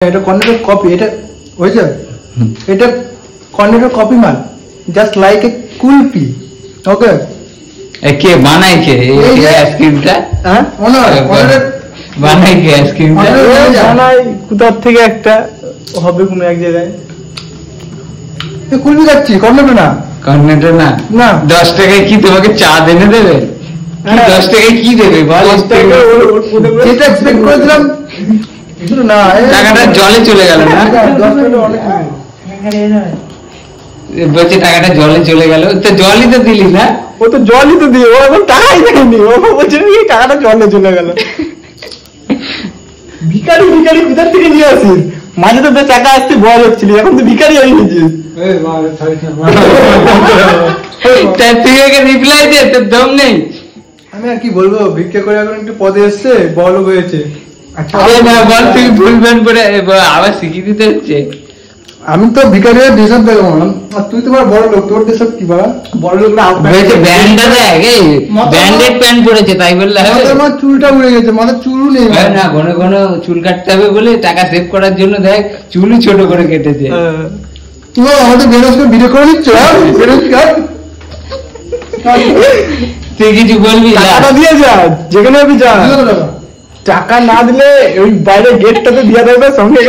এটা কর্নেটের কপি, এটা হয়েছে, এটা কর্নেটের কপি মাল, জাস্ট লাইক এ কুলপি। ওকে, কে বানায়, কে এই আইসক্রিমটা? হ্যাঁ, বানায় কে আইসক্রিমটা? বানায় কোথার থেকে একটা হবে কোনো এক জায়গায়। কুলপি যাচ্ছি, কর্নেটে না, কর্নেটে না। না 10 টাকায় কি তোমাকে চা এনে দেবে? 10 টাকায় কি দেবে বল? যেটা এক্সপেক্ট করেছিলাম না, টাকাটা জলে চলে গেল না? বলছে টাকাটা জলে চলে গেল, তো জলই তো দিলি না। ও তো জলই তো দিয়ে, ও এখন টাকাই দেয়নি, ও বলছে টাকাটা জলে চলে গেল। ভিখারি ভিখারি কোথার থেকে নিয়ে আসিস? মাঝে তো টাকা আসতে বড় হচ্ছিলি, এখন তো ভিখারি হয়ে নিয়েছিস। তার থেকে রিপ্লাই দে, তোর দম নেই। আমি আর কি বলবো, ভিক্ষা করে এখন একটু পদে এসছে, বড় লোক হয়েছে। না বল, তুই ভুল ভ্যান করে আবার শিখিয়ে দিতে হচ্ছে। আমি তো ভিখারি হয়ে দেশাব দেখলাম, আর তুই তোমার বড় লোক, তোর দেশাব কি বাবা? বড় লোক না, ব্যান্ডটা দেখ, এই ব্যান্ডেড প্যান্ট পরেছে তাই বললে হবে? আমার চুলটা উড়ে গেছে, মাথার চুলও নেই না, ঘন ঘন চুল কাটতে হবে বলে টাকা সেভ করার জন্য দেখ চুলই ছোট করে কেটেছে। তুই আমাদের বেরোজকে ভিডিও করে নিচ্ছ, তুই কিছু বলবি? টাকাটা দিয়ে যা, যেখানে আমি যা। টাকা না দিলে ওই বাইরে গেটটাতে দিয়ে দেবে সঙ্গে।